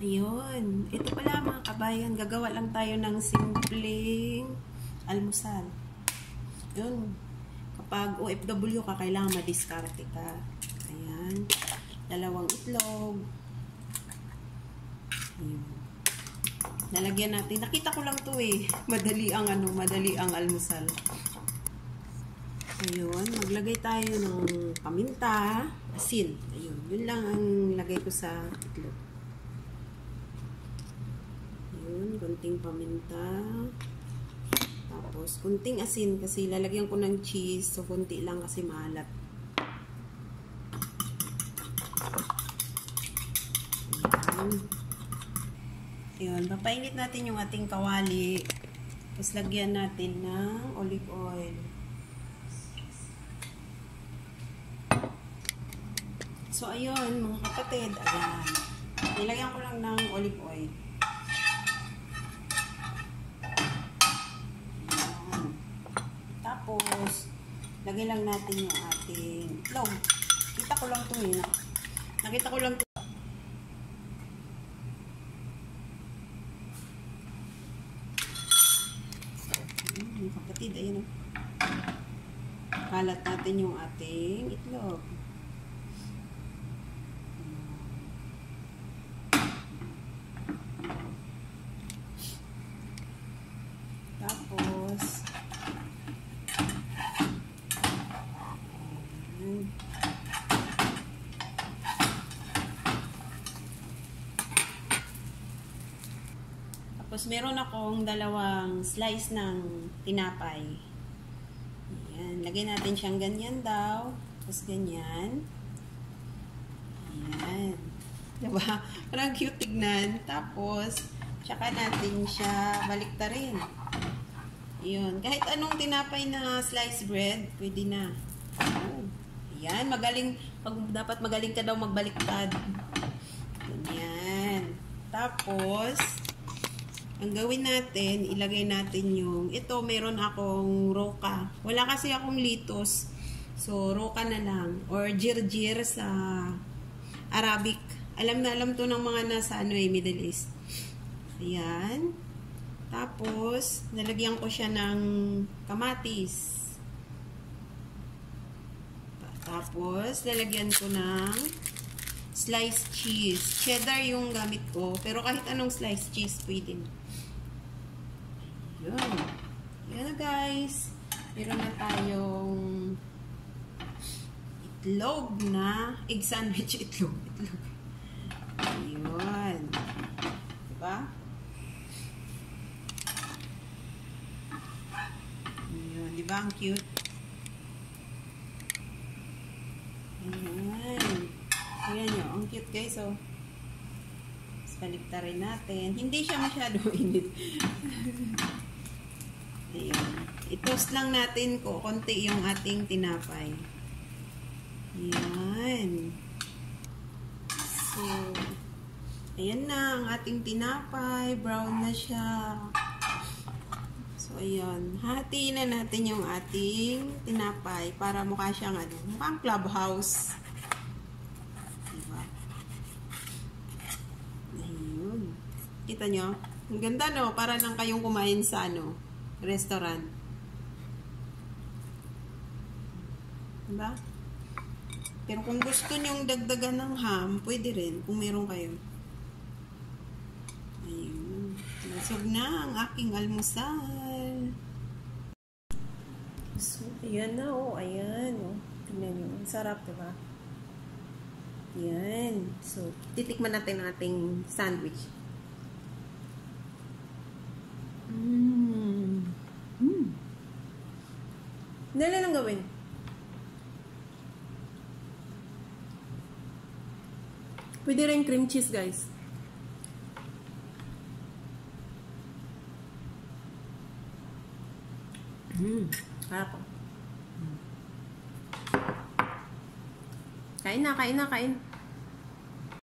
Ayun. Ito pala mga kabayan. Gagawa lang tayo ng simpleng almusal. Yun. Kapag OFW ka, kailangan madiskarte ka. Ayan. 2 itlog. Ayun. Nalagyan natin. Nakita ko lang to eh. Madali ang almusal. Ayun. Maglagay tayo ng paminta, asin. Ayun. Yun lang ang lagay ko sa itlog. Ayun. Kunting paminta. Tapos, kunting asin kasi lalagyan ko ng cheese. So, kunti lang kasi maalat. Ayun. Ayun. Papainit natin yung ating kawali. Tapos, lagyan natin ng olive oil. So, ayun, mga kapatid. Ayan. Nilagyan ko lang ng olive oil. Ayan. Tapos, lagay lang natin yung ating itlog. Kita ko lang ito eh. Nakita ko lang ito. Mga kapatid, ayan o. Kalat natin yung ating itlog. Tapos, meron akong 2 slice ng tinapay. Ayan. Lagay natin siyang ganyan daw. Tapos ganyan. Ayan. Diba? Parang cute tignan. Tapos, tsaka natin siya baliktarin. Ayan. Kahit anong tinapay na slice bread, pwede na. Ayan. Magaling. Dapat magaling ka daw magbaliktad. Ganyan. Tapos, ang gawin natin, ilagay natin yung, ito, meron akong roka. Wala kasi akong litos. So, roka na lang. Or jirjir sa Arabic. Alam na alam to ng mga nasa Middle East. Ayan. Tapos, nalagyan ko siya ng kamatis. Tapos, lalagyan ko ng sliced cheese. Cheddar yung gamit ko. Pero kahit anong sliced cheese, pwede. Yun. Yan na guys. Meron na tayong itlog na egg sandwich itlog. Yun. Diba? Yun. Diba ang cute? Ayan. Ayan nyo. Ang cute guys oh. Baliktarin natin. Hindi siya masyado init. Ayan. I-toast lang natin ko konti yung ating tinapay. Ayan. So, ayan na ang ating tinapay. Brown na siya. So, ayan. Hati na natin yung ating tinapay para mukha siyang mukhang clubhouse. Diba? Ayun. Kita nyo? Ang ganda no? Para nang kayong kumain sa restaurant. Diba? Pero kung gusto nyong dagdagan ng ham, pwede rin kung meron kayo. Ayun. Nasog na ang aking almusal. So, ayan na oh. Ayan oh. Tingnan nyo. Ang sarap, diba? Ayan. So, titikman natin ang ating sandwich. Dali lang gawin. Pwede rin cream cheese, guys. Harap. Kain na, kain na, kain.